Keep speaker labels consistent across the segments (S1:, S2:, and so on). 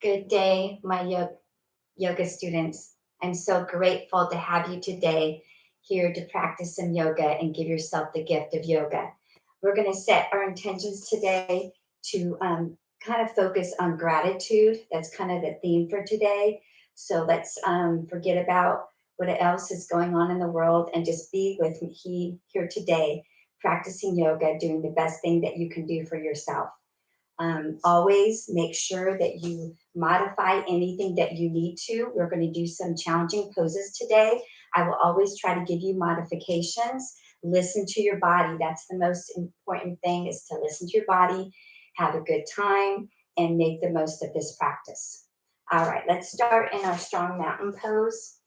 S1: Good day, my yoga students. I'm so grateful to have you today here to practice some yoga and give yourself the gift of yoga. We're going to set our intentions today to kind of focus on gratitude. That's kind of the theme for today. So let's forget about what else is going on in the world and just be with me here today, practicing yoga, doing the best thing that you can do for yourself. Always make sure that you modify anything that you need to. We're going to do some challenging poses today. I will always try to give you modifications. Listen to your body. That's the most important thing is to listen to your body, have a good time, and make the most of this practice. All right, let's start in our strong mountain pose,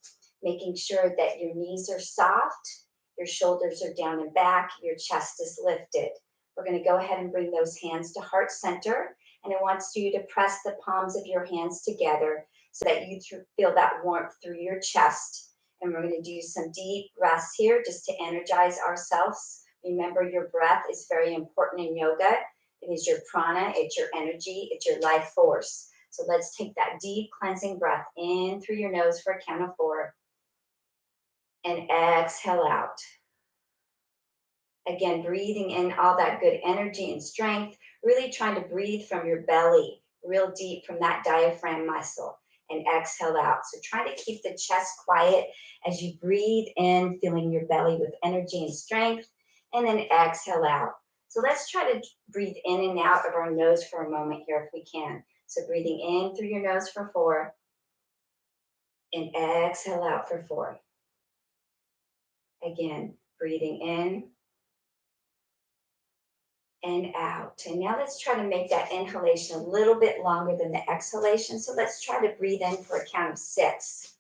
S1: making sure that your knees are soft, your shoulders are down and back, your chest is lifted. We're going to go ahead and bring those hands to heart center. And I want you to press the palms of your hands together so that you feel that warmth through your chest. And we're going to do some deep breaths here just to energize ourselves. Remember, your breath is very important in yoga. It is your prana, it's your energy, it's your life force. So let's take that deep cleansing breath in through your nose for a count of 4 and exhale out. Again, breathing in all that good energy and strength, really trying to breathe from your belly, real deep from that diaphragm muscle, and exhale out. So try to keep the chest quiet as you breathe in, filling your belly with energy and strength, and then exhale out. So let's try to breathe in and out of our nose for a moment here if we can. So breathing in through your nose for 4, and exhale out for 4. Again, breathing in and out. And now let's try to make that inhalation a little bit longer than the exhalation. So let's try to breathe in for a count of 6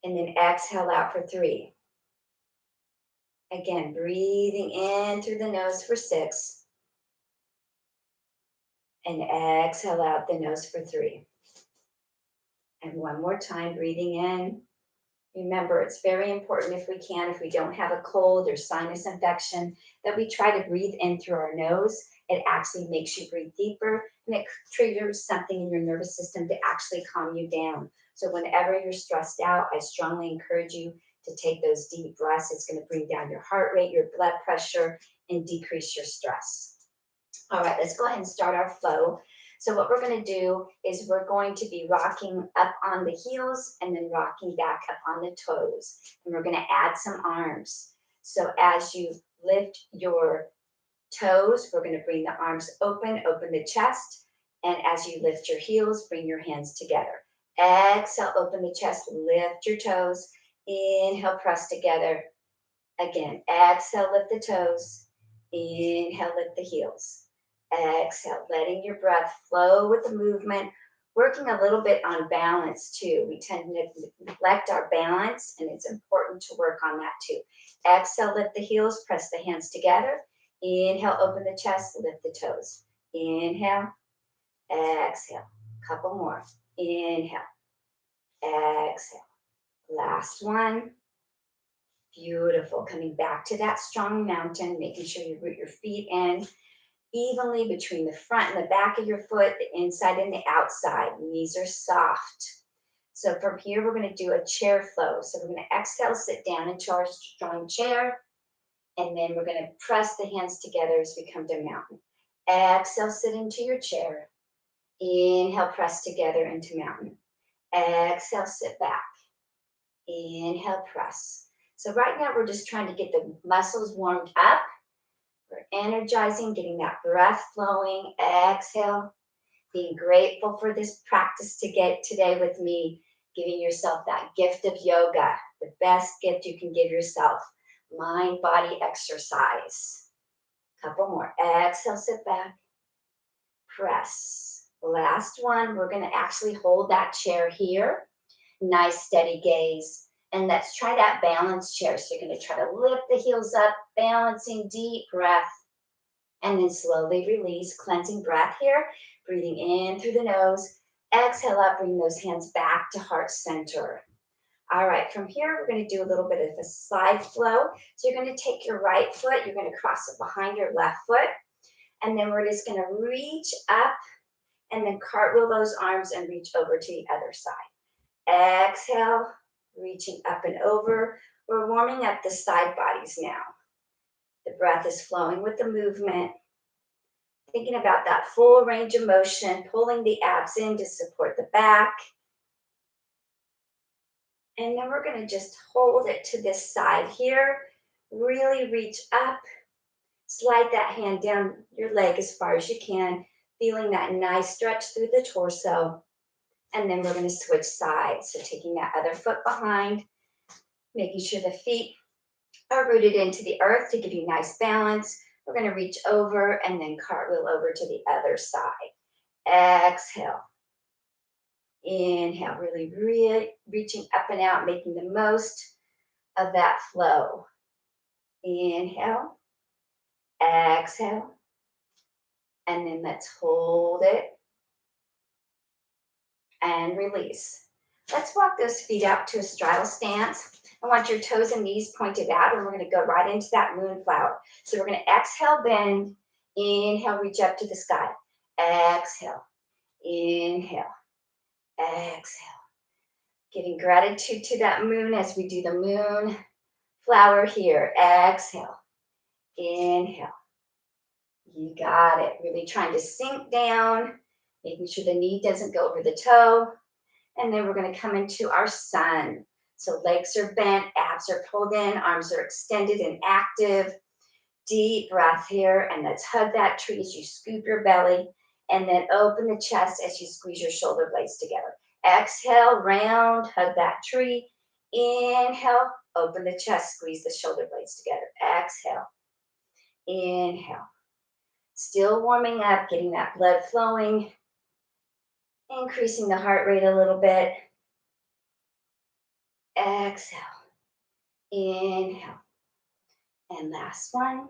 S1: and then exhale out for 3. Again, breathing in through the nose for 6 and exhale out the nose for 3. And one more time, breathing in. Remember, it's very important if we don't have a cold or sinus infection, that we try to breathe in through our nose. It actually makes you breathe deeper and it triggers something in your nervous system to actually calm you down. So, whenever you're stressed out, I strongly encourage you to take those deep breaths. It's going to bring down your heart rate, your blood pressure, and decrease your stress. All right, let's go ahead and start our flow. So what we're going to do is we're going to be rocking up on the heels and then rocking back up on the toes. And we're going to add some arms. So as you lift your toes, we're going to bring the arms open the chest. And as you lift your heels, bring your hands together. Exhale, open the chest, lift your toes. Inhale, press together. Again, exhale, lift the toes. Inhale, lift the heels. Exhale, letting your breath flow with the movement, working a little bit on balance too. We tend to neglect our balance, and it's important to work on that too. Exhale, lift the heels, press the hands together. Inhale, open the chest, lift the toes. Inhale, exhale. Couple more. Inhale, exhale. Last one. Beautiful. Coming back to that strong mountain, making sure you root your feet in evenly between the front and the back of your foot, the inside and the outside. Knees are soft. So from here, we're going to do a chair flow. So we're going to exhale, sit down into our strong chair, and then we're going to press the hands together as we come to mountain. Exhale, sit into your chair. Inhale, press together into mountain. Exhale, sit back. Inhale, press. So right now, we're just trying to get the muscles warmed up. We're energizing, getting that breath flowing. Exhale. Being grateful for this practice to get today with me, giving yourself that gift of yoga, the best gift you can give yourself. Mind body exercise. Couple more. Exhale, sit back. Press. Last one. We're going to actually hold that chair here. Nice steady gaze. And let's try that balance chair. So you're going to try to lift the heels up, balancing, deep breath. And then slowly release, cleansing breath here. Breathing in through the nose. Exhale out, bring those hands back to heart center. All right, from here, we're going to do a little bit of a side flow. So you're going to take your right foot, you're going to cross it behind your left foot. And then we're just going to reach up and then cartwheel those arms and reach over to the other side. Exhale, reaching up and over. We're warming up the side bodies now. The breath is flowing with the movement. Thinking about that full range of motion, pulling the abs in to support the back. And then we're going to just hold it to this side here. Really reach up. Slide that hand down your leg as far as you can, feeling that nice stretch through the torso. And then we're going to switch sides. So taking that other foot behind, making sure the feet are rooted into the earth to give you nice balance. We're going to reach over and then cartwheel over to the other side. Exhale. Inhale, really reaching up and out, making the most of that flow. Inhale. Exhale. And then let's hold it. And release. Let's walk those feet out to a straddle stance. I want your toes and knees pointed out, and we're going to go right into that moonflower. So we're going to exhale, bend. Inhale, reach up to the sky. Exhale. Inhale. Exhale. Giving gratitude to that moon as we do the moon flower here. Exhale. Inhale. You got it. Really trying to sink down, making sure the knee doesn't go over the toe. And then we're going to come into our sun. So legs are bent, abs are pulled in, arms are extended and active. Deep breath here, and let's hug that tree as you scoop your belly, and then open the chest as you squeeze your shoulder blades together. Exhale, round, hug that tree. Inhale, open the chest, squeeze the shoulder blades together. Exhale. Inhale. Still warming up, getting that blood flowing, increasing the heart rate a little bit. Exhale. Inhale. And last one.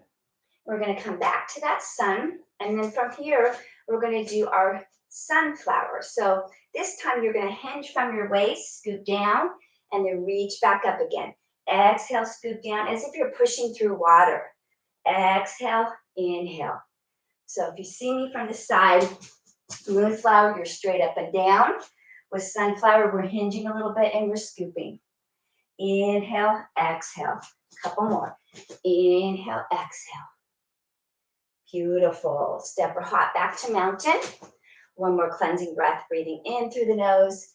S1: We're going to come back to that sun. And then from here, we're going to do our sunflower. So this time you're going to hinge from your waist, scoop down, and then reach back up again. Exhale, scoop down as if you're pushing through water. Exhale, inhale. So if you see me from the side, moonflower, you're straight up and down. With sunflower, we're hinging a little bit and we're scooping. Inhale, exhale. A couple more. Inhale, exhale. Beautiful. Step or hop back to mountain. One more cleansing breath, breathing in through the nose.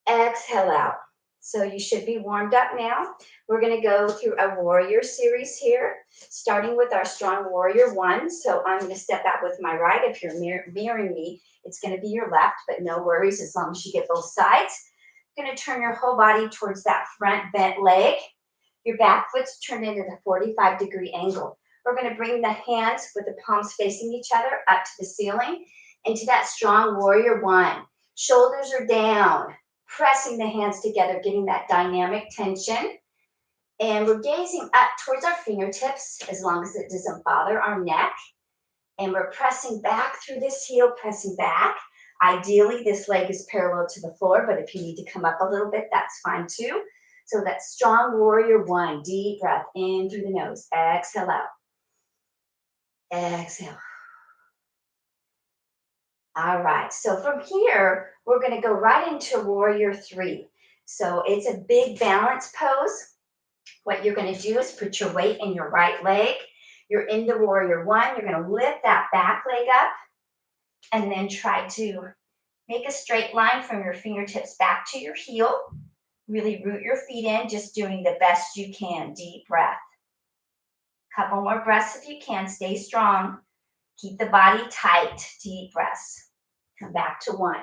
S1: Exhale out. So you should be warmed up now. We're going to go through a warrior series here, starting with our strong warrior one. So I'm going to step out with my right. If you're mirroring me, it's going to be your left, but no worries as long as you get both sides. You're going to turn your whole body towards that front bent leg. Your back foot's turned into the 45-degree angle. We're going to bring the hands with the palms facing each other up to the ceiling into that strong warrior one. Shoulders are down, pressing the hands together, getting that dynamic tension. And we're gazing up towards our fingertips as long as it doesn't bother our neck. And we're pressing back through this heel, pressing back. Ideally, this leg is parallel to the floor, but if you need to come up a little bit, that's fine too. So that strong warrior one, deep breath in through the nose, exhale out. Exhale. All right, so from here, we're going to go right into warrior three. So it's a big balance pose. What you're going to do is put your weight in your right leg. You're in the warrior one. You're going to lift that back leg up and then try to make a straight line from your fingertips back to your heel. Really root your feet in, just doing the best you can. Deep breath. Couple more breaths if you can. Stay strong. Keep the body tight. Deep breaths. Come back to one.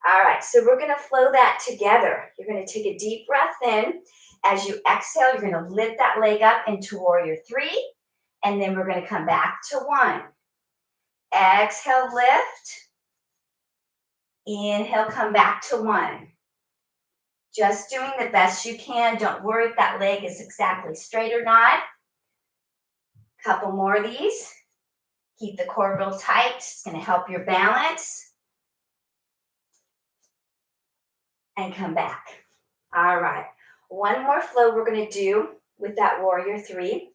S1: All right, so we're going to flow that together. You're going to take a deep breath in. As you exhale, you're going to lift that leg up into warrior three. And then we're going to come back to one. Exhale, lift. Inhale, come back to one. Just doing the best you can. Don't worry if that leg is exactly straight or not. Couple more of these. Keep the core real tight. It's going to help your balance. And come back. All right. One more flow we're going to do with that warrior three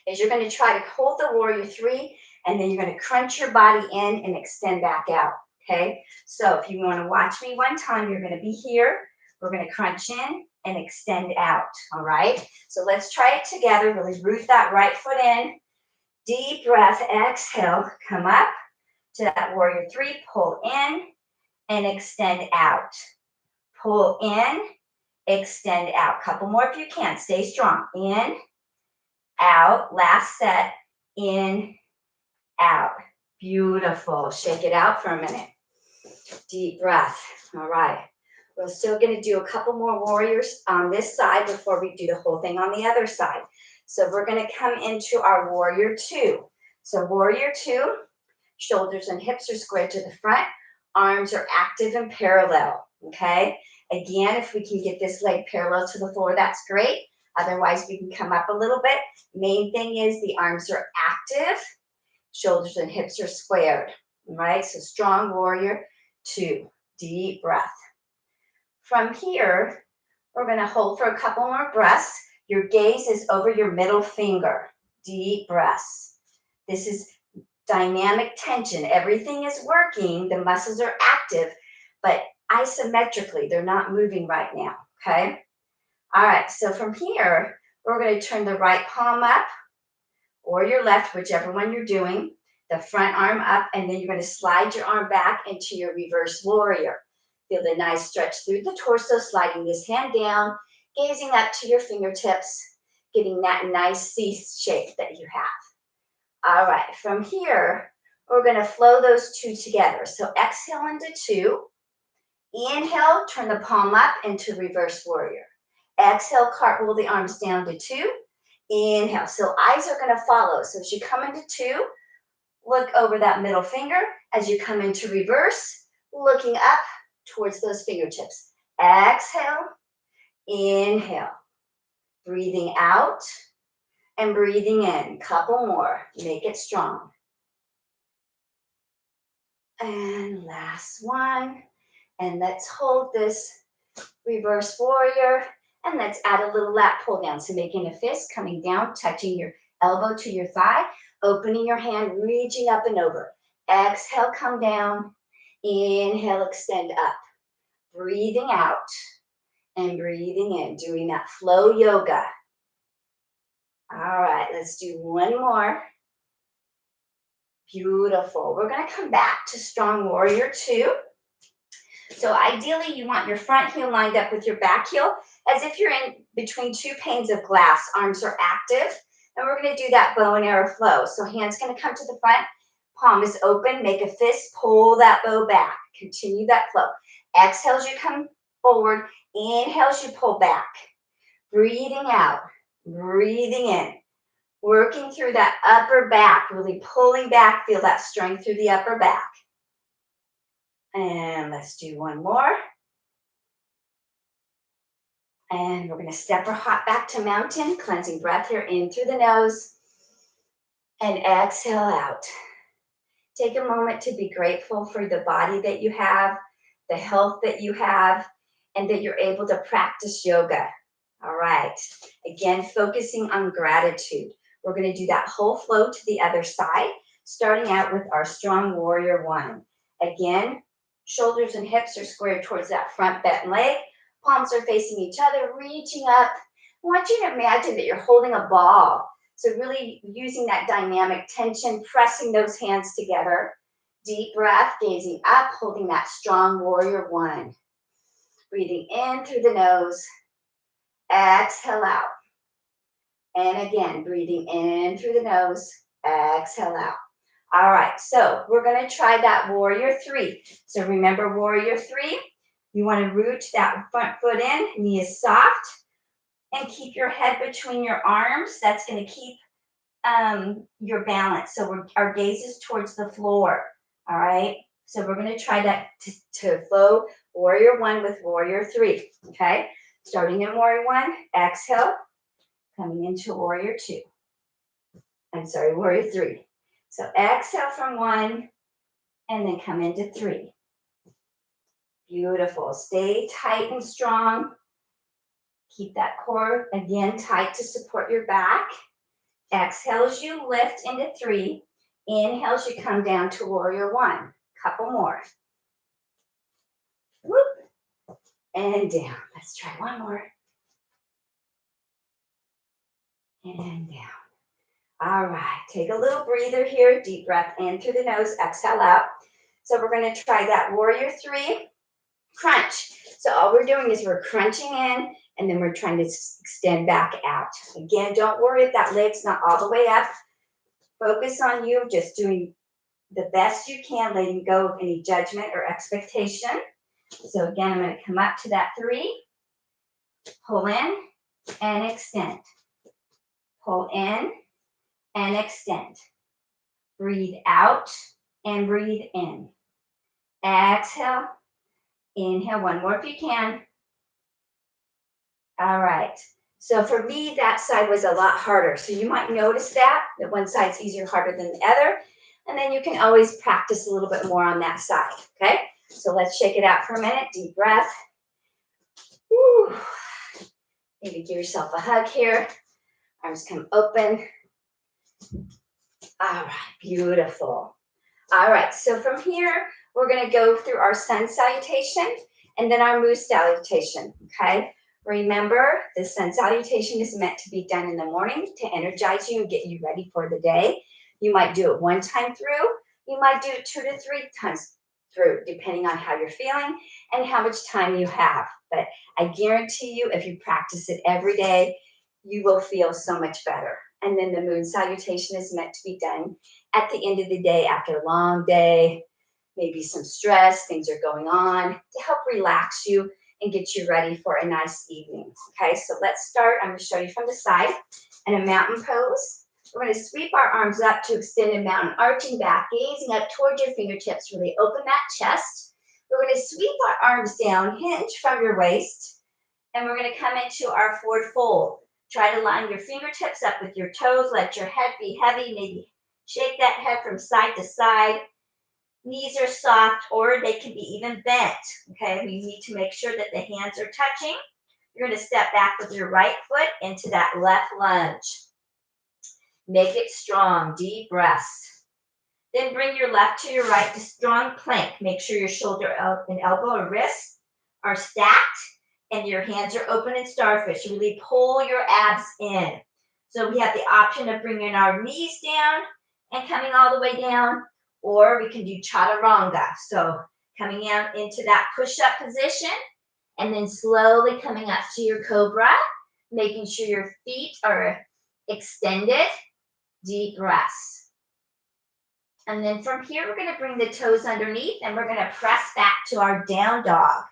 S1: is you're going to try to hold the warrior three, and then you're going to crunch your body in and extend back out. okay? So if you want to watch me one time, you're going to be here. We're going to crunch in and extend out, all right? So let's try it together. Really root that right foot in. Deep breath, exhale, come up to that warrior three, pull in and extend out. Pull in, extend out. Couple more if you can. Stay strong. In, out. Last set. In, out. Beautiful. Shake it out for a minute. Deep breath. All right. We're still going to do a couple more warriors on this side before we do the whole thing on the other side. So we're going to come into our warrior two. So warrior two, shoulders and hips are squared to the front. Arms are active and parallel, okay? Again, if we can get this leg parallel to the floor, that's great. Otherwise, we can come up a little bit. Main thing is the arms are active, shoulders and hips are squared, all right? So strong warrior two, deep breath. From here, we're going to hold for a couple more breaths. Your gaze is over your middle finger. Deep breaths. This is dynamic tension. Everything is working. The muscles are active, but isometrically, they're not moving right now, okay? All right, so from here, we're going to turn the right palm up or your left, whichever one you're doing, the front arm up, and then you're going to slide your arm back into your reverse warrior. Feel the nice stretch through the torso, sliding this hand down, gazing up to your fingertips, getting that nice C shape that you have. All right, from here, we're going to flow those two together. So exhale into two. Inhale, turn the palm up into reverse warrior. Exhale, cartwheel the arms down to two. Inhale. So eyes are going to follow. So as you come into two, look over that middle finger. As you come into reverse, looking up towards those fingertips. Exhale, inhale. Breathing out and breathing in. Couple more. Make it strong. And last one. And let's hold this reverse warrior. And let's add a little lat pull down. So making a fist, coming down, touching your elbow to your thigh, opening your hand, reaching up and over. Exhale, come down. Inhale, extend up. Breathing out and breathing in, doing that flow yoga. All right, let's do one more. Beautiful. We're going to come back to strong warrior two. So ideally, you want your front heel lined up with your back heel as if you're in between two panes of glass. Arms are active. And we're going to do that bow and arrow flow. So hands going to come to the front. Palm is open. Make a fist. Pull that bow back. Continue that flow. Exhale as you come forward. Inhale as you pull back. Breathing out. Breathing in. Working through that upper back. Really pulling back. Feel that strength through the upper back. And let's do one more. And we're going to step our hop back to mountain. Cleansing breath here in through the nose. And exhale out. Take a moment to be grateful for the body that you have, the health that you have, and that you're able to practice yoga. All right. Again, focusing on gratitude. We're going to do that whole flow to the other side, starting out with our strong warrior one. Again, shoulders and hips are squared towards that front bent leg. Palms are facing each other, reaching up. I want you to imagine that you're holding a ball. So really using that dynamic tension, pressing those hands together. Deep breath, gazing up, holding that strong warrior one. Breathing in through the nose. Exhale out. And again, breathing in through the nose. Exhale out. All right, so we're going to try that warrior three. So remember warrior three, you want to root that front foot in, knee is soft, and keep your head between your arms. That's going to keep your balance. So our gaze is towards the floor, all right? So we're going to try that to flow warrior one with warrior three, okay? Starting in warrior one, exhale, coming into warrior two. Warrior three. So exhale from one, and then come into three. Beautiful. Stay tight and strong. Keep that core, again, tight to support your back. Exhale as you lift into three. Inhale as you come down to warrior one. Couple more. Whoop. And down. Let's try one more. And down. All right, take a little breather here. Deep breath in through the nose, exhale out. So we're going to try that warrior three crunch. So all we're doing is we're crunching in and then we're trying to extend back out. Again, don't worry if that leg's not all the way up. Focus on you, just doing the best you can, letting go of any judgment or expectation. So again, I'm going to come up to that three, pull in and extend. Pull in and extend. Breathe out and breathe in. Exhale. Inhale, one more if you can. All right. So for me, that side was a lot harder. So you might notice that one side's easier, harder than the other. And then you can always practice a little bit more on that side, okay? So let's shake it out for a minute. Deep breath. Woo. Maybe give yourself a hug here. Arms come open. All right, beautiful. All right, so from here, we're going to go through our sun salutation and then our moon salutation, okay? Remember, the sun salutation is meant to be done in the morning to energize you and get you ready for the day. You might do it one time through. You might do it 2 to 3 times through, depending on how you're feeling and how much time you have. But I guarantee you, if you practice it every day, you will feel so much better. And then the moon salutation is meant to be done at the end of the day after a long day, maybe some stress, things are going on, to help relax you and get you ready for a nice evening. Okay, so let's start. I'm going to show you from the side in a mountain pose. We're going to sweep our arms up to extended mountain, arching back, gazing up towards your fingertips. Really open that chest. We're going to sweep our arms down, hinge from your waist, and we're going to come into our forward fold. Try to line your fingertips up with your toes. Let your head be heavy. Maybe shake that head from side to side. Knees are soft, or they can be even bent. Okay, we need to make sure that the hands are touching. You're going to step back with your right foot into that left lunge. Make it strong, deep breaths. Then bring your left to your right to strong plank. Make sure your shoulder and elbow or wrist are stacked and your hands are open in starfish. Really pull your abs in. So we have the option of bringing our knees down and coming all the way down, or we can do chaturanga. So coming out into that push-up position and then slowly coming up to your cobra, making sure your feet are extended, deep breaths. And then from here, we're going to bring the toes underneath and we're going to press back to our down dog.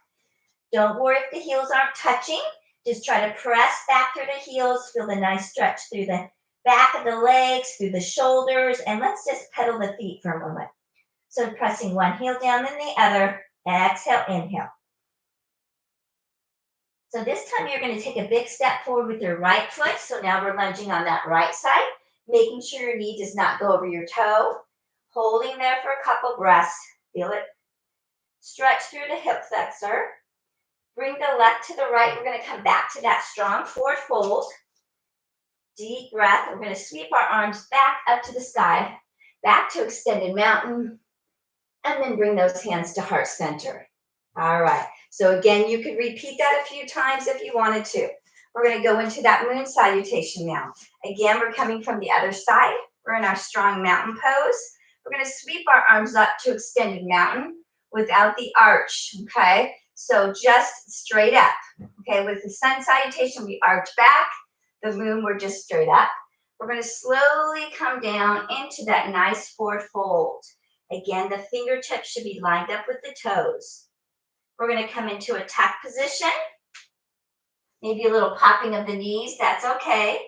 S1: Don't worry if the heels aren't touching. Just try to press back through the heels. Feel the nice stretch through the back of the legs, through the shoulders, and let's just pedal the feet for a moment. So pressing one heel down then the other, exhale, inhale. So this time you're going to take a big step forward with your right foot. So now we're lunging on that right side, making sure your knee does not go over your toe. Holding there for a couple breaths. Feel it. Stretch through the hip flexor. Bring the left to the right. We're going to come back to that strong forward fold. Deep breath. We're going to sweep our arms back up to the sky, back to extended mountain, and then bring those hands to heart center. All right. So again, you could repeat that a few times if you wanted to. We're going to go into that moon salutation now. Again, we're coming from the other side. We're in our strong mountain pose. We're going to sweep our arms up to extended mountain without the arch, okay? So just straight up, okay? With the sun salutation, we arch back. The moon, we're just straight up. We're going to slowly come down into that nice forward fold. Again, the fingertips should be lined up with the toes. We're going to come into a tuck position. Maybe a little popping of the knees, that's okay.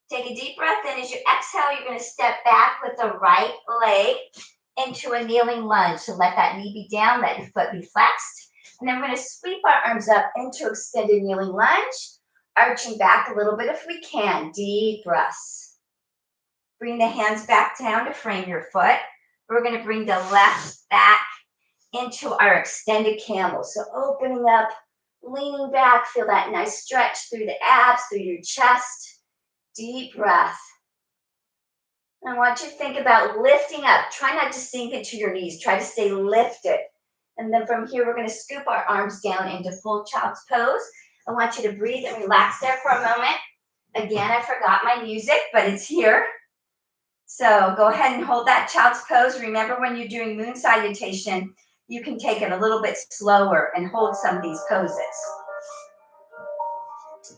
S1: Take a deep breath in. As you exhale, you're going to step back with the right leg into a kneeling lunge. So let that knee be down, let your foot be flexed. And then we're going to sweep our arms up into extended kneeling lunge, arching back a little bit if we can. Deep breaths. Bring the hands back down to frame your foot. We're going to bring the left back into our extended camel. So opening up, leaning back, feel that nice stretch through the abs, through your chest. Deep breath. I want you to think about lifting up. Try not to sink into your knees. Try to stay lifted. And then from here, we're going to scoop our arms down into full child's pose. I want you to breathe and relax there for a moment. Again, I forgot my music, but it's here. So go ahead and hold that child's pose. Remember, when you're doing moon salutation, you can take it a little bit slower and hold some of these poses.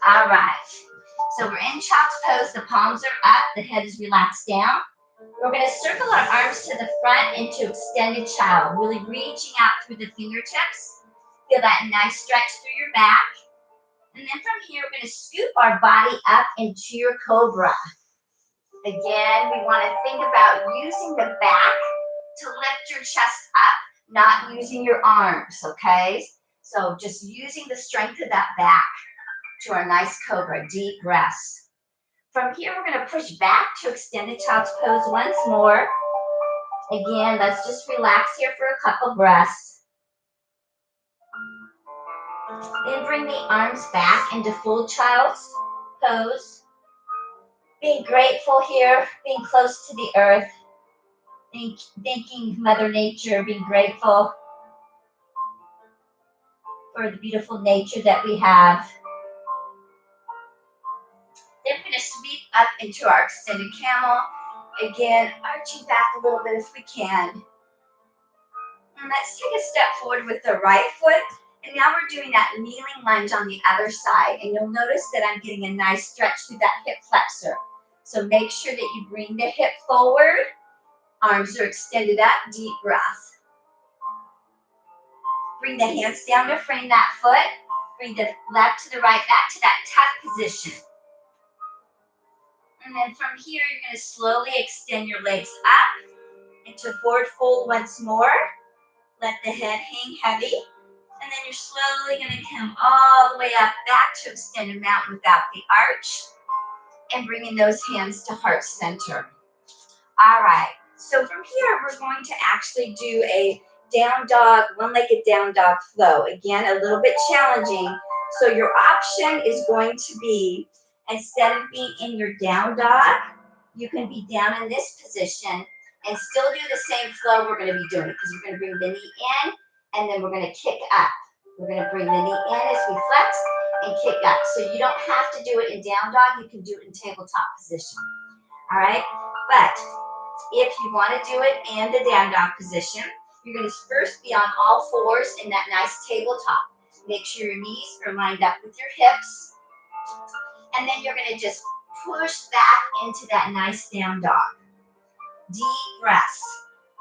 S1: All right. So we're in child's pose. The palms are up. The head is relaxed down. We're going to circle our arms to the front into extended child, really reaching out through the fingertips. Feel that nice stretch through your back. And then from here, we're going to scoop our body up into your cobra. Again, we want to think about using the back to lift your chest up, not using your arms, okay? So just using the strength of that back to our nice cobra, deep breaths. From here, we're going to push back to extended child's pose once more. Again, let's just relax here for a couple breaths. Then bring the arms back into full child's pose. Being grateful here, being close to the earth, thanking Mother Nature, being grateful for the beautiful nature that we have. Then we're going to sweep up into our extended camel. Again, arching back a little bit if we can. And let's take a step forward with the right foot. And now we're doing that kneeling lunge on the other side. And you'll notice that I'm getting a nice stretch through that hip flexor. So make sure that you bring the hip forward. Arms are extended up, deep breath. Bring the hands down to frame that foot. Bring the left to the right, back to that tuck position. And then from here, you're going to slowly extend your legs up into forward fold once more. Let the head hang heavy. And then you're slowly going to come all the way up back to extended mountain without the arch. And bringing those hands to heart center. All right. So from here, we're going to actually do a down dog, one-legged down dog flow. Again, a little bit challenging. So your option is going to be, instead of being in your down dog, you can be down in this position and still do the same flow we're going to be doing, because we're going to bring the knee in and then we're going to kick up. We're going to bring the knee in as we flex and kick up. So you don't have to do it in down dog. You can do it in tabletop position. All right. But if you want to do it in the down dog position, you're going to first be on all fours in that nice tabletop. Make sure your knees are lined up with your hips. And then you're going to just push back into that nice down dog. Deep breaths.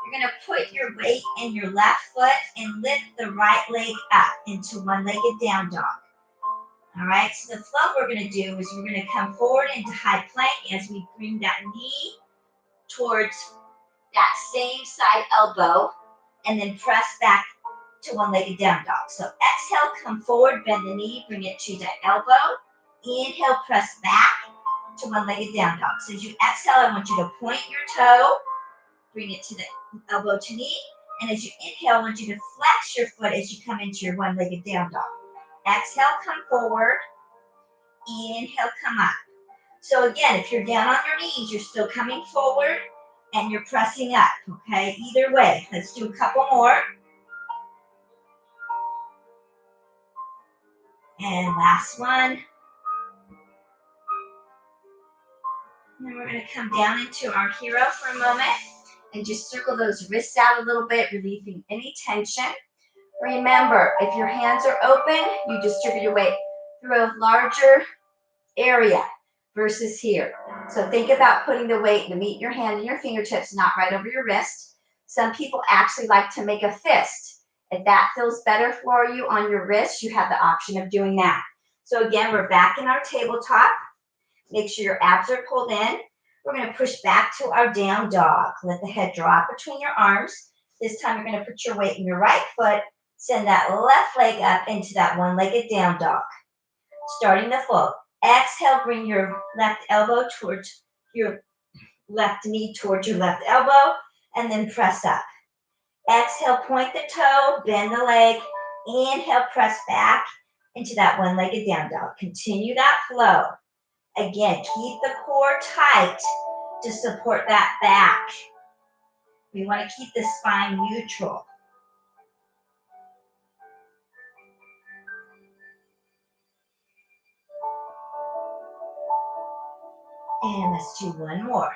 S1: You're going to put your weight in your left foot and lift the right leg up into one-legged down dog. All right, so the flow we're going to do is we're going to come forward into high plank as we bring that knee towards that same side elbow and then press back to one-legged down dog. So exhale, come forward, bend the knee, bring it to the elbow. Inhale, press back to one-legged down dog. So as you exhale, I want you to point your toe, bring it to the elbow to knee. And as you inhale, I want you to flex your foot as you come into your one-legged down dog. Exhale, come forward. Inhale, come up. So again, if you're down on your knees, you're still coming forward and you're pressing up, okay? Either way, let's do a couple more. And last one. And then we're going to come down into our hero for a moment and just circle those wrists out a little bit, relieving any tension. Remember, if your hands are open, you distribute your weight through a larger area versus here. So think about putting the weight to meet your hand and your fingertips, not right over your wrist. Some people actually like to make a fist. If that feels better for you on your wrist, you have the option of doing that. So again, we're back in our tabletop. Make sure your abs are pulled in. We're going to push back to our down dog. Let the head drop between your arms. This time you're going to put your weight in your right foot. Send that left leg up into that one-legged down dog. Starting the flow. Exhale, bring your left elbow towards your left knee towards your left elbow, and then press up. Exhale, point the toe, bend the leg. Inhale, press back into that one-legged down dog. Continue that flow. Again, keep the core tight to support that back. We want to keep the spine neutral. And let's do one more.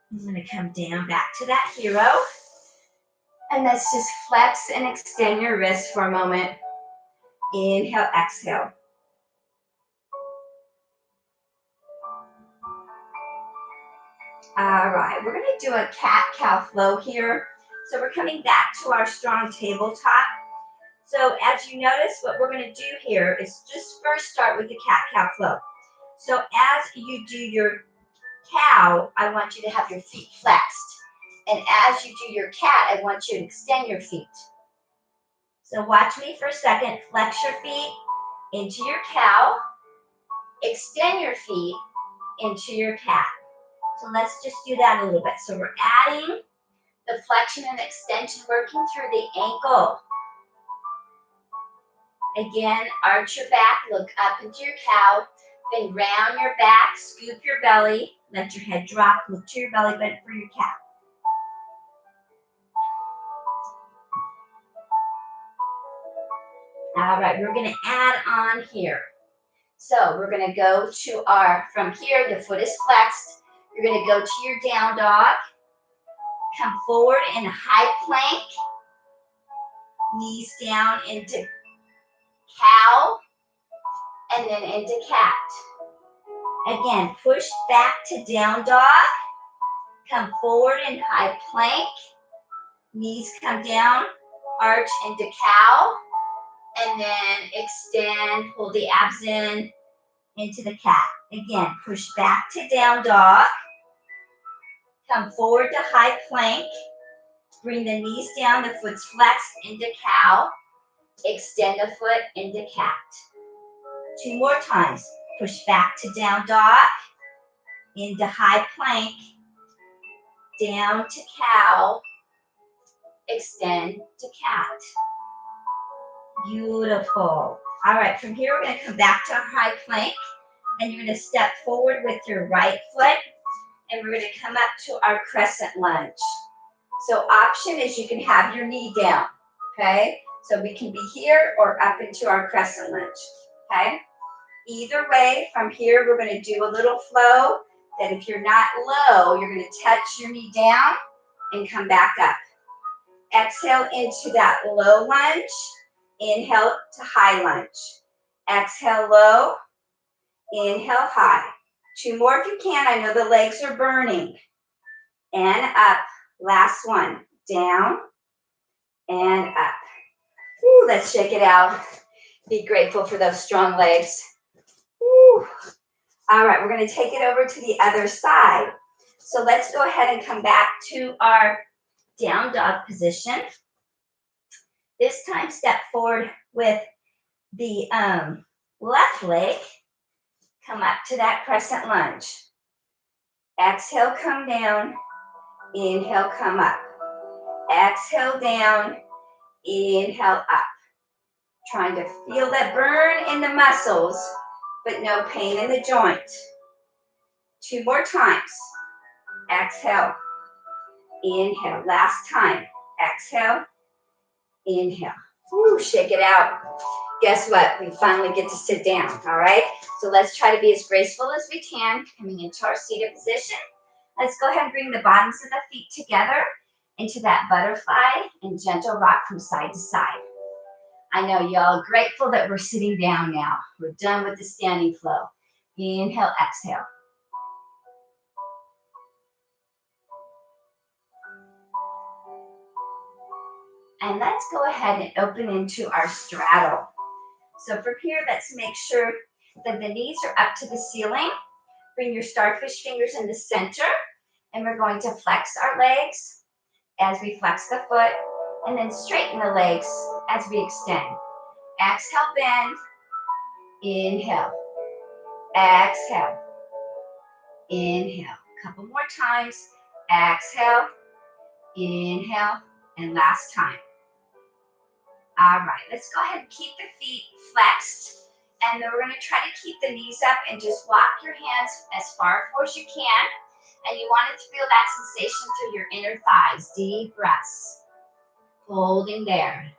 S1: I'm going to come down back to that hero. And let's just flex and extend your wrists for a moment. Inhale, exhale. All right, we're going to do a cat-cow flow here. So we're coming back to our strong tabletop. So as you notice, what we're going to do here is just first start with the cat-cow flow. So as you do your cow, I want you to have your feet flexed. And as you do your cat, I want you to extend your feet. So watch me for a second. Flex your feet into your cow. Extend your feet into your cat. So let's just do that a little bit. So we're adding the flexion and extension, working through the ankle. Again, arch your back, look up into your cow, then round your back, scoop your belly, let your head drop, look to your belly button for your cat. All right, we're gonna add on here. So we're gonna go to from here, the foot is flexed. You're gonna go to your down dog, come forward in a high plank, knees down into cow, and then into cat. Again, push back to down dog, come forward in high plank, knees come down, arch into cow, and then extend, pull the abs in, into the cat. Again, push back to down dog, come forward to high plank, bring the knees down, the foot's flexed into cow, extend the foot into cat. 2 more times. Push back to down dog, into high plank, down to cow, extend to cat. Beautiful. All right, from here we're going to come back to our high plank, and you're going to step forward with your right foot, and we're going to come up to our crescent lunge. So option is you can have your knee down, okay? So we can be here or up into our crescent lunge, okay? Either way, from here, we're going to do a little flow that if you're not low, you're going to touch your knee down and come back up. Exhale into that low lunge. Inhale to high lunge. Exhale low. Inhale high. 2 more if you can. I know the legs are burning. And up. Last one. Down and up. Woo, let's shake it out. Be grateful for those strong legs. Woo. All right, we're going to take it over to the other side. So let's go ahead and come back to our down dog position. This time, step forward with the left leg. Come up to that crescent lunge. Exhale, come down. Inhale, come up. Exhale, down. Inhale, up. Trying to feel that burn in the muscles, but no pain in the joint. 2 more times. Exhale. Inhale. Last time. Exhale. Inhale. Woo, shake it out. Guess what? We finally get to sit down, all right? So let's try to be as graceful as we can, coming into our seated position. Let's go ahead and bring the bottoms of the feet together into that butterfly and gentle rock from side to side. I know y'all are grateful that we're sitting down now. We're done with the standing flow. Inhale, exhale. And let's go ahead and open into our straddle. So from here, let's make sure that the knees are up to the ceiling. Bring your starfish fingers in the center, and we're going to flex our legs as we flex the foot, and then straighten the legs as we extend. Exhale, bend. Inhale. Exhale. Inhale. Couple more times. Exhale. Inhale. And last time. All right, let's go ahead and keep the feet flexed. And then we're going to try to keep the knees up and just walk your hands as far forward as you can. And you want it to feel that sensation through your inner thighs. Deep breaths. Holding there.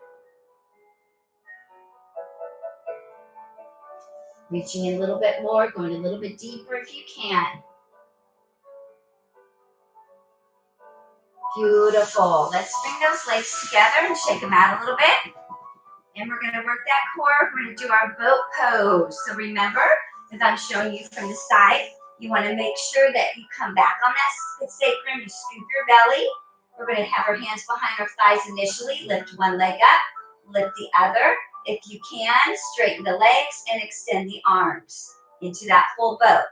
S1: Reaching in a little bit more, going a little bit deeper if you can. Beautiful. Let's bring those legs together and shake them out a little bit. And we're gonna work that core. We're gonna do our boat pose. So remember, as I'm showing you from the side, you wanna make sure that you come back on that sacrum, you scoop your belly. We're gonna have our hands behind our thighs initially. Lift one leg up, lift the other. If you can, straighten the legs and extend the arms into that full boat.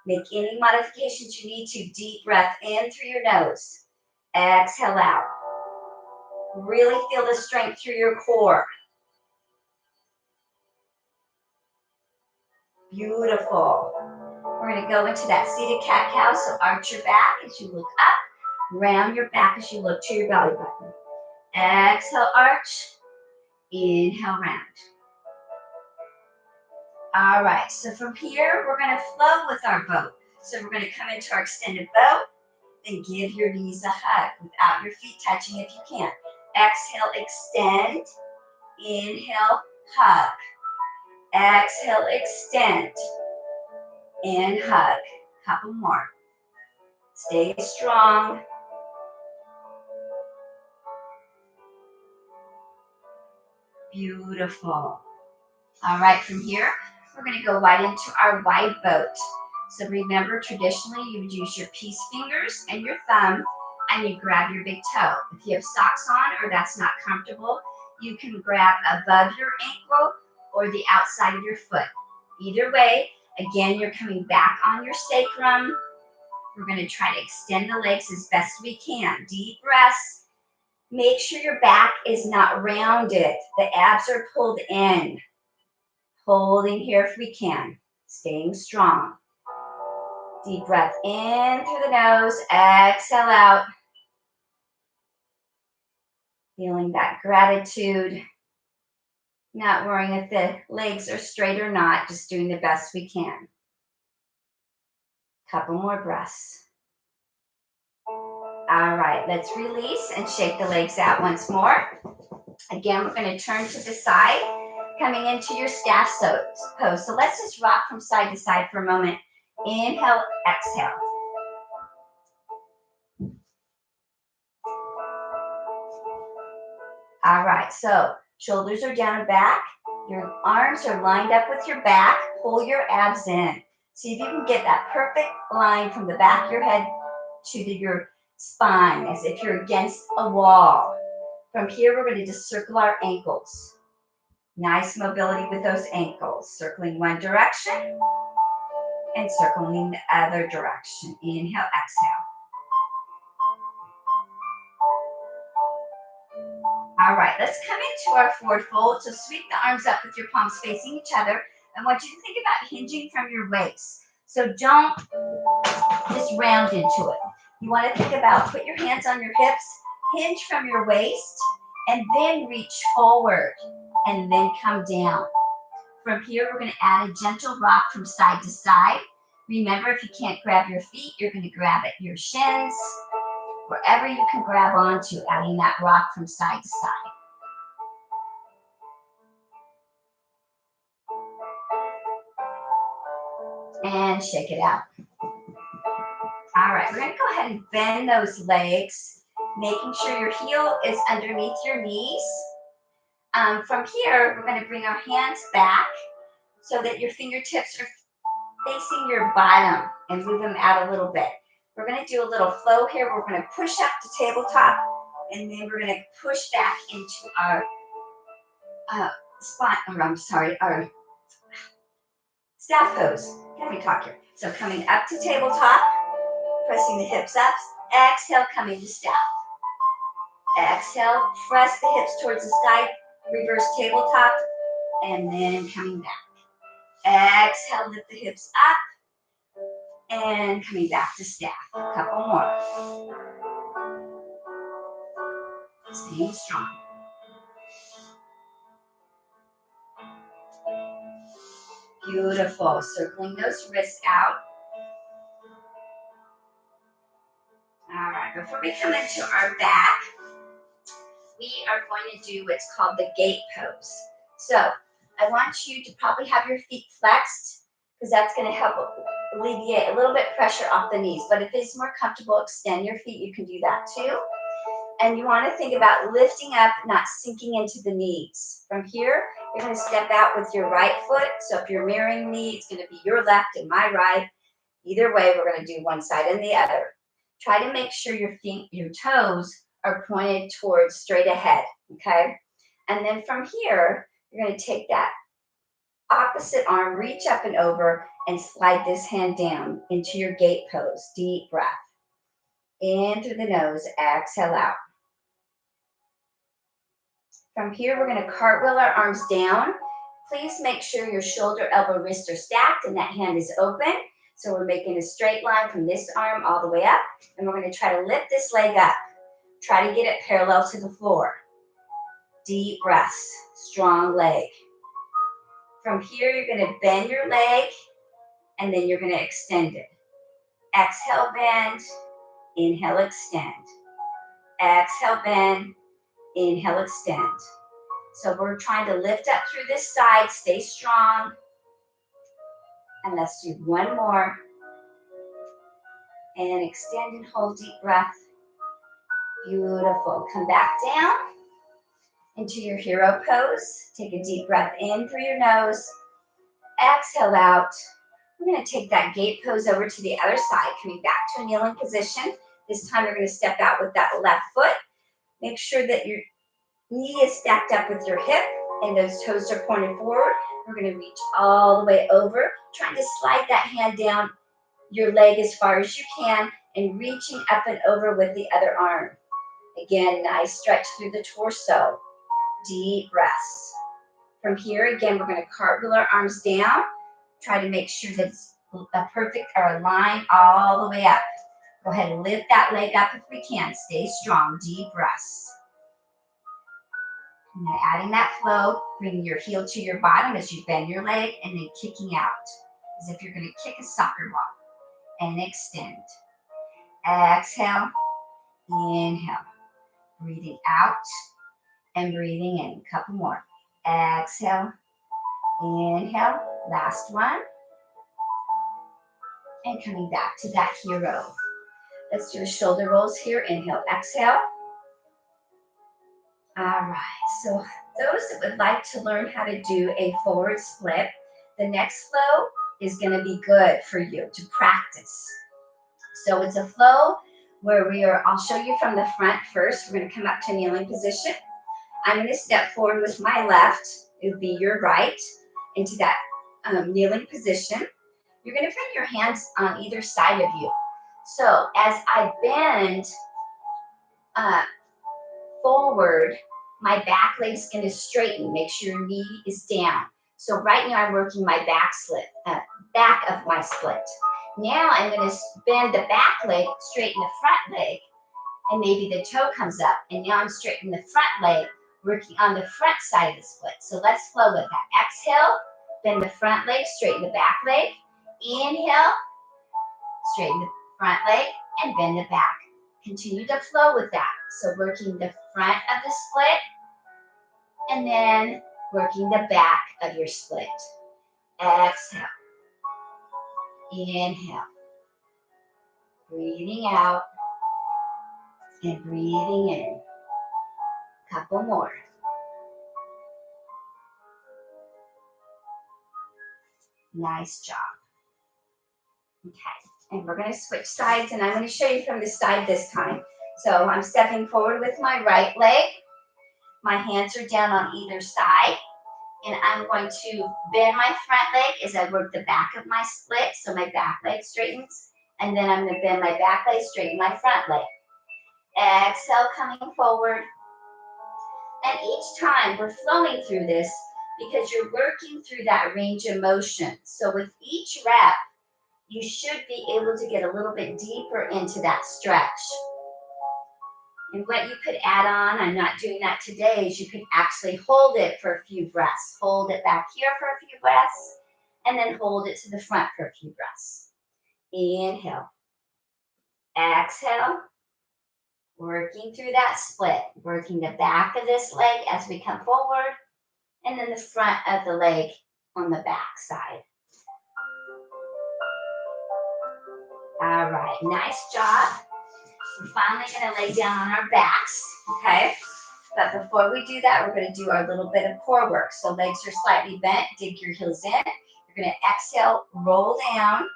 S1: Make any modifications you need to. Deep breath in through your nose. Exhale out. Really feel the strength through your core. Beautiful. We're going to go into that seated cat-cow. So arch your back as you look up. Round your back as you look to your belly button. Exhale, arch. Inhale, round. All right, so from here, we're going to flow with our boat. So we're going to come into our extended boat. Then give your knees a hug without your feet touching if you can. Exhale, extend. Inhale, hug. Exhale, extend. And hug. Couple more. Stay strong. Beautiful. All right, from here, we're going to go right into our wide boat. So remember, traditionally, you would use your peace fingers and your thumb, and you grab your big toe. If you have socks on or that's not comfortable, you can grab above your ankle or the outside of your foot. Either way, again, you're coming back on your sacrum. We're going to try to extend the legs as best we can. Deep breaths. Make sure your back is not rounded. The abs are pulled in. Holding here if we can. Staying strong. Deep breath in through the nose. Exhale out. Feeling that gratitude. Not worrying if the legs are straight or not. Just doing the best we can. Couple more breaths. All right, let's release and shake the legs out once more. Again, we're going to turn to the side, coming into your staff pose. So let's just rock from side to side for a moment. Inhale, exhale. All right, so shoulders are down and back. Your arms are lined up with your back. Pull your abs in. See if you can get that perfect line from the back of your head to your spine, as if you're against a wall. From here, we're going to just circle our ankles. Nice mobility with those ankles. Circling one direction and circling the other direction. Inhale, exhale. All right, let's come into our forward fold. So sweep the arms up with your palms facing each other. I want you to think about hinging from your waist. So don't just round into it. You want to think about, put your hands on your hips, hinge from your waist, and then reach forward, and then come down. From here, we're going to add a gentle rock from side to side. Remember, if you can't grab your feet, you're going to grab at your shins, wherever you can grab onto, adding that rock from side to side. And shake it out. All right, we're going to go ahead and bend those legs, making sure your heel is underneath your knees. From here, we're going to bring our hands back so that your fingertips are facing your bottom and move them out a little bit. We're going to do a little flow here. We're going to push up to tabletop, and then we're going to push back into our our staff pose. Let me talk here. So coming up to tabletop, pressing the hips up. Exhale, coming to staff. Exhale, press the hips towards the sky, reverse tabletop, and then coming back. Exhale, lift the hips up, and coming back to staff. A couple more. Staying strong. Beautiful. Circling those wrists out. All right, before we come into our back, we are going to do what's called the gate pose. So I want you to probably have your feet flexed because that's going to help alleviate a little bit pressure off the knees. But if it's more comfortable, extend your feet. You can do that too. And you want to think about lifting up, not sinking into the knees. From here, you're going to step out with your right foot. So if you're mirroring me, it's going to be your left and my right. Either way, we're going to do one side and the other. Try to make sure your feet, your toes are pointed towards straight ahead, okay? And then from here, you're going to take that opposite arm, reach up and over, and slide this hand down into your gate pose. Deep breath. In through the nose, exhale out. From here, we're going to cartwheel our arms down. Please make sure your shoulder, elbow, wrist are stacked and that hand is open. So we're making a straight line from this arm all the way up. And we're going to try to lift this leg up. Try to get it parallel to the floor. Deep breaths, strong leg. From here, you're going to bend your leg and then you're going to extend it. Exhale, bend. Inhale, extend. Exhale, bend. Inhale, extend. So we're trying to lift up through this side, stay strong. And let's do one more. And extend and hold, deep breath. Beautiful. Come back down into your hero pose. Take a deep breath in through your nose. Exhale out. We're going to take that gate pose over to the other side, coming back to a kneeling position. This time you're going to step out with that left foot. Make sure that your knee is stacked up with your hip and those toes are pointed forward. We're going to reach all the way over, trying to slide that hand down your leg as far as you can and reaching up and over with the other arm. Again, nice stretch through the torso. Deep breaths. From here, again, we're going to cartwheel our arms down. Try to make sure that it's a perfect or a line all the way up. Go ahead and lift that leg up if we can. Stay strong. Deep breaths. And then adding that flow, bringing your heel to your bottom as you bend your leg and then kicking out as if you're going to kick a soccer ball. And extend. Exhale. Inhale. Breathing out and breathing in. A couple more. Exhale. Inhale. Last one. And coming back to that hero. Let's do the shoulder rolls here. Inhale, exhale. All right. So those that would like to learn how to do a forward split, the next flow is going to be good for you to practice. So it's a flow where I'll show you from the front first. We're going to come up to kneeling position. I'm going to step forward with my left. It would be your right into that kneeling position. You're going to bring your hands on either side of you. So as I bend forward, my back leg's going to straighten. Make sure your knee is down. So right now I'm working my back of my split. Now I'm going to bend the back leg, straighten the front leg, and maybe the toe comes up. And now I'm straightening the front leg, working on the front side of the split. So let's flow with that. Exhale, bend the front leg, straighten the back leg. Inhale, straighten the front leg, and bend the back. Continue to flow with that. So working the front of the split, and then working the back of your split. Exhale. Inhale. Breathing out and breathing in. Couple more. Nice job. Okay, and we're going to switch sides, and I'm going to show you from the side this time. So I'm stepping forward with my right leg. My hands are down on either side, and I'm going to bend my front leg as I work the back of my split, so my back leg straightens, and then I'm going to bend my back leg, straighten my front leg. Exhale, coming forward. And each time we're flowing through this because you're working through that range of motion. So with each rep, you should be able to get a little bit deeper into that stretch. And what you could add on, I'm not doing that today, is you could actually hold it for a few breaths. Hold it back here for a few breaths, and then hold it to the front for a few breaths. Inhale. Exhale. Working through that split, working the back of this leg as we come forward, and then the front of the leg on the back side. All right, nice job. We're finally gonna lay down on our backs, okay? But before we do that, we're gonna do our little bit of core work. So legs are slightly bent, dig your heels in. You're gonna exhale, roll down.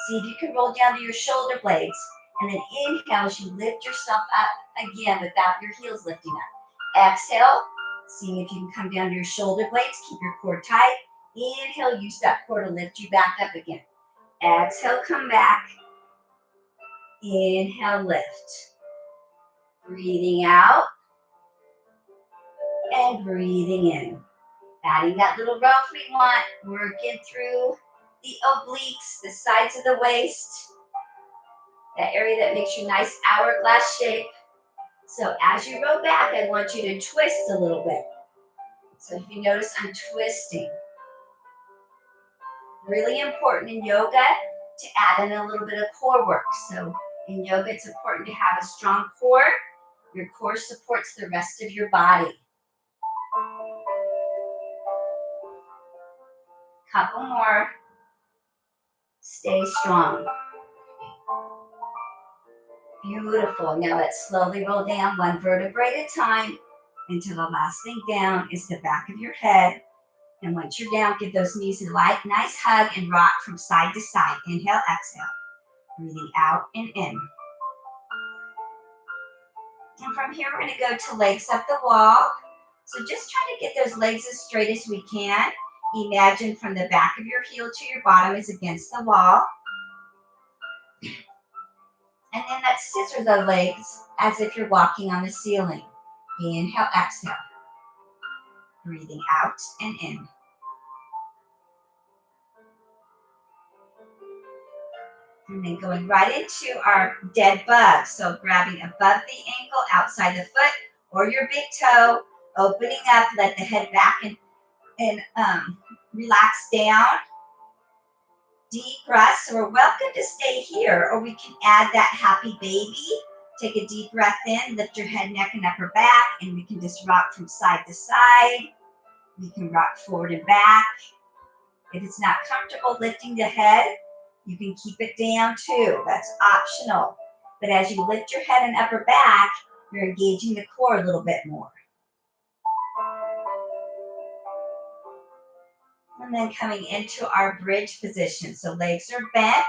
S1: See if you can roll down to your shoulder blades. And then inhale as you lift yourself up again without your heels lifting up. Exhale, seeing if you can come down to your shoulder blades, keep your core tight. Inhale, use that core to lift you back up again. Exhale, come back. Inhale, lift. Breathing out and breathing in. Adding that little rough we want, working through the obliques, the sides of the waist, that area that makes you nice hourglass shape. So as you roll back, I want you to twist a little bit. So if you notice, I'm twisting. Really important in yoga to add in a little bit of core work. So in yoga, it's important to have a strong core. Your core supports the rest of your body. Couple more. Stay strong. Beautiful. Now let's slowly roll down one vertebrae at a time until the last thing down is the back of your head. And once you're down, give those knees a nice hug and rock from side to side. Inhale, exhale. Breathing out and in. And from here, we're going to go to legs up the wall. So just try to get those legs as straight as we can. Imagine from the back of your heel to your bottom is against the wall. And then let's scissor the legs as if you're walking on the ceiling. Inhale, exhale. Breathing out and in. And then going right into our dead bug. So grabbing above the ankle, outside the foot, or your big toe, opening up, let the head back and relax down. Deep breath. So we're welcome to stay here, or we can add that happy baby. Take a deep breath in, lift your head, neck, and upper back, and we can just rock from side to side. We can rock forward and back. If it's not comfortable lifting the head, you can keep it down too. That's optional. But as you lift your head and upper back, you're engaging the core a little bit more. And then coming into our bridge position. So legs are bent,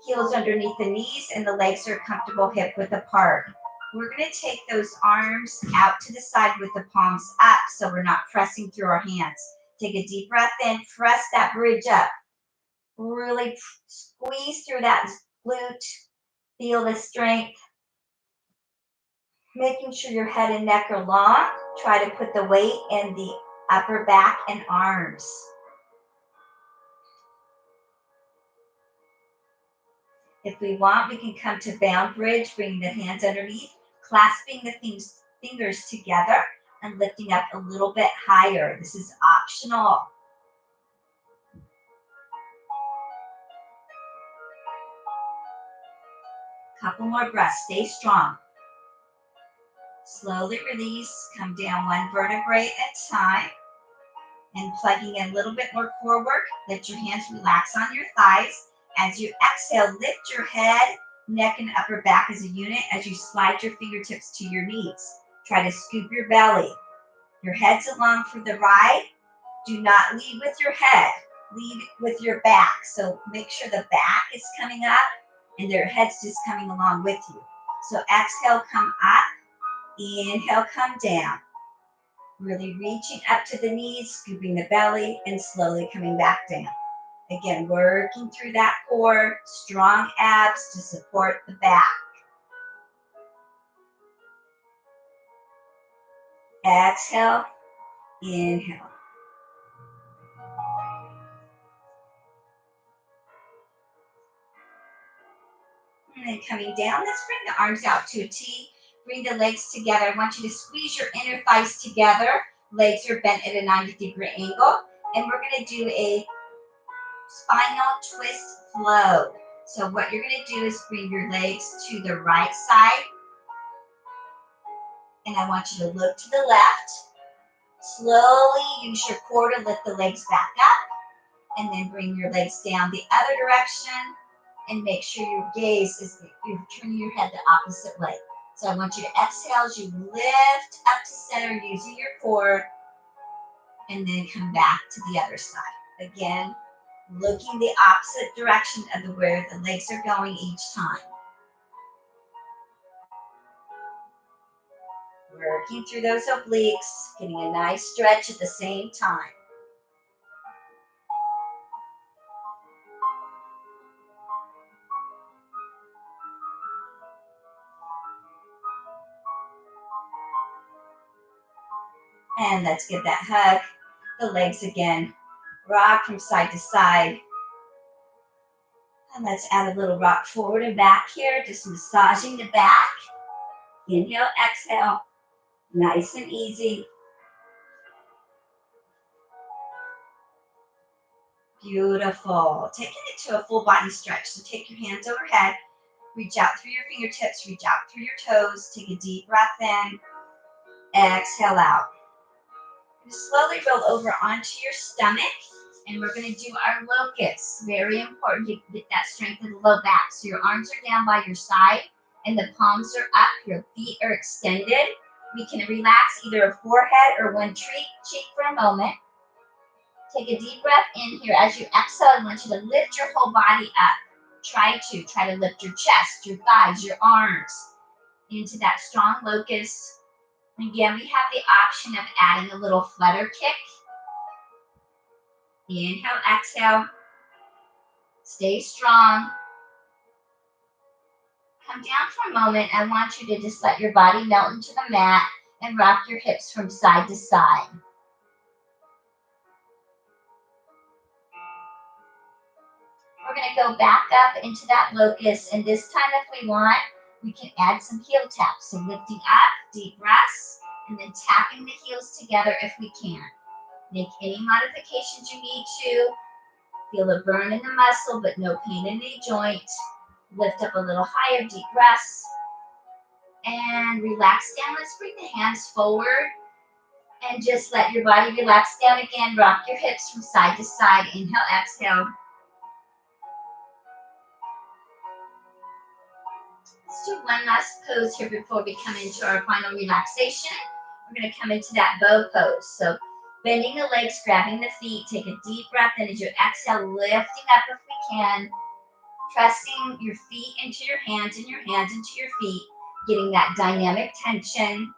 S1: heels underneath the knees, and the legs are comfortable hip width apart. We're going to take those arms out to the side with the palms up so we're not pressing through our hands. Take a deep breath in, press that bridge up. Really squeeze through that glute, feel the strength. Making sure your head and neck are long. Try to put the weight in the upper back and arms. If we want, we can come to bound bridge, bringing the hands underneath, clasping the fingers together and lifting up a little bit higher. This is optional. Couple more breaths. Stay strong. Slowly release. Come down one vertebrae at a time. And plugging in a little bit more core work. Let your hands relax on your thighs. As you exhale, lift your head, neck, and upper back as a unit as you slide your fingertips to your knees. Try to scoop your belly. Your head's along for the ride. Do not lead with your head. Lead with your back. So make sure the back is coming up and their head's just coming along with you. So exhale, come up. Inhale, come down. Really reaching up to the knees, scooping the belly, and slowly coming back down. Again, working through that core, strong abs to support the back. Exhale, inhale. And then coming down, let's bring the arms out to a T. Bring the legs together. I want you to squeeze your inner thighs together. Legs are bent at a 90-degree angle. And we're going to do a spinal twist flow. So what you're going to do is bring your legs to the right side. And I want you to look to the left. Slowly use your core to lift the legs back up, and then bring your legs down the other direction, and make sure your gaze is, you're turning your head the opposite way. So I want you to exhale as you lift up to center using your core, and then come back to the other side. Again, looking the opposite direction of where the legs are going each time. Working through those obliques, getting a nice stretch at the same time. And let's give that hug. The legs again, rock from side to side. And let's add a little rock forward and back here, just massaging the back. Inhale, exhale, nice and easy. Beautiful. Taking it to a full body stretch. So take your hands overhead, reach out through your fingertips, reach out through your toes, take a deep breath in, exhale out. Slowly roll over onto your stomach, and we're going to do our locust. Very important to get that strength in the low back. So your arms are down by your side, and the palms are up. Your feet are extended. We can relax either a forehead or one cheek for a moment. Take a deep breath in here. As you exhale, I want you to lift your whole body up. Try to lift your chest, your thighs, your arms into that strong locust. Again, we have the option of adding a little flutter kick. Inhale, exhale. Stay strong. Come down for a moment. I want you to just let your body melt into the mat and rock your hips from side to side. We're going to go back up into that locust, and this time if we want, we can add some heel taps. So lifting up, deep breaths, and then tapping the heels together if we can. Make any modifications you need to. Feel a burn in the muscle, but no pain in the joint. Lift up a little higher, deep breaths. And relax down. Let's bring the hands forward. And just let your body relax down again. Rock your hips from side to side. Inhale, exhale. Let's do one last pose here before we come into our final relaxation. We're going to come into that bow pose. So bending the legs, grabbing the feet. Take a deep breath in as you exhale, lifting up if we can. Pressing your feet into your hands and your hands into your feet. Getting that dynamic tension.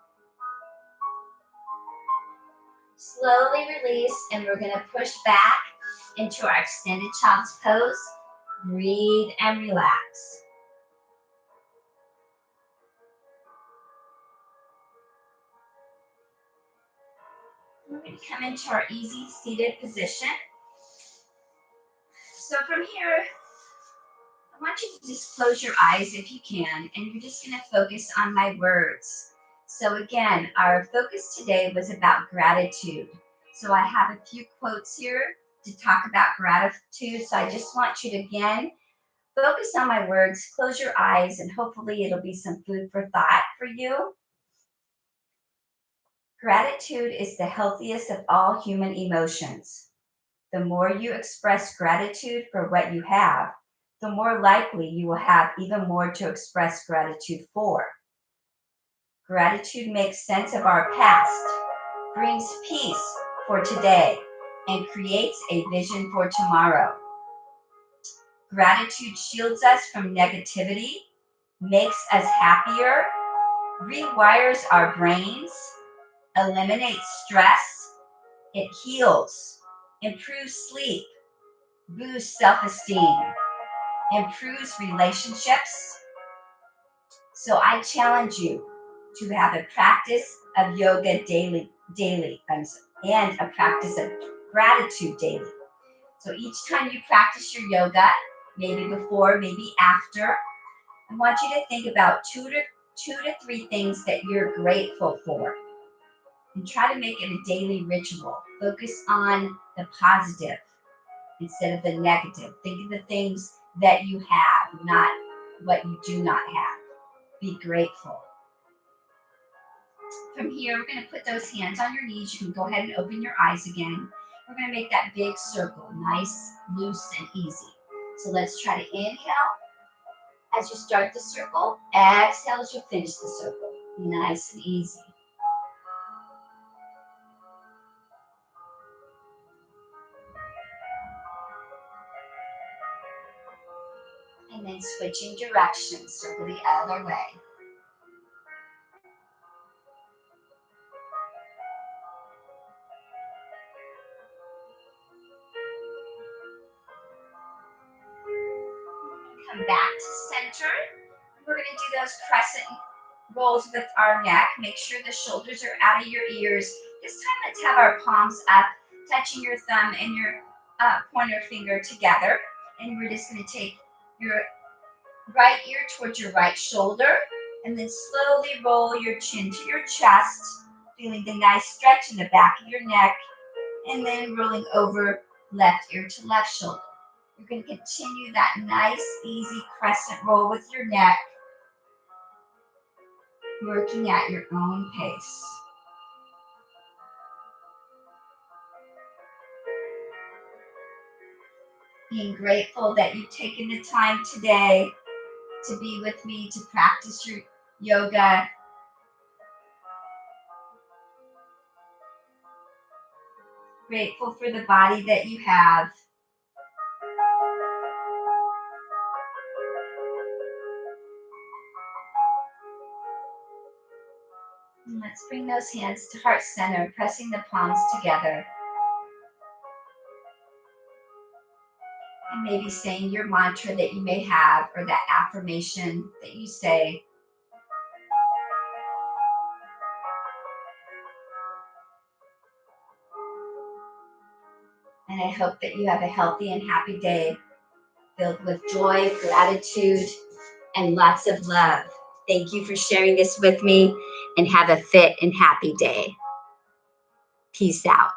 S1: Slowly release, and we're going to push back into our extended child's pose. Breathe and relax. We're going to come into our easy seated position. So from here, I want you to just close your eyes if you can, and you're just going to focus on my words. So again, our focus today was about gratitude. So I have a few quotes here to talk about gratitude. So I just want you to, again, focus on my words, close your eyes, and hopefully it'll be some food for thought for you. Gratitude is the healthiest of all human emotions. The more you express gratitude for what you have, the more likely you will have even more to express gratitude for. Gratitude makes sense of our past, brings peace for today, and creates a vision for tomorrow. Gratitude shields us from negativity, makes us happier, rewires our brains, eliminates stress, it heals, improves sleep, boosts self-esteem, improves relationships. So I challenge you to have a practice of yoga daily, and a practice of gratitude daily. So each time you practice your yoga, maybe before, maybe after, I want you to think about two to three things that you're grateful for. And try to make it a daily ritual. Focus on the positive instead of the negative. Think of the things that you have, not what you do not have. Be grateful. From here, we're going to put those hands on your knees. You can go ahead and open your eyes again. We're going to make that big circle, nice, loose, and easy. So let's try to inhale as you start the circle. Exhale as you finish the circle. Nice and easy. And then switching directions, circle the other way. Come back to center. We're going to do those crescent rolls with our neck. Make sure the shoulders are out of your ears. This time, let's have our palms up, touching your thumb and your pointer finger together. And we're just going to take your right ear towards your right shoulder, and then slowly roll your chin to your chest, feeling the nice stretch in the back of your neck, and then rolling over left ear to left shoulder. You're going to continue that nice, easy crescent roll with your neck, working at your own pace. Being grateful that you've taken the time today to be with me, to practice your yoga. Grateful for the body that you have. And let's bring those hands to heart center, pressing the palms together. And maybe saying your mantra that you may have, or that affirmation that you say. And I hope that you have a healthy and happy day filled with joy, gratitude, and lots of love. Thank you for sharing this with me, and have a fit and happy day. Peace out.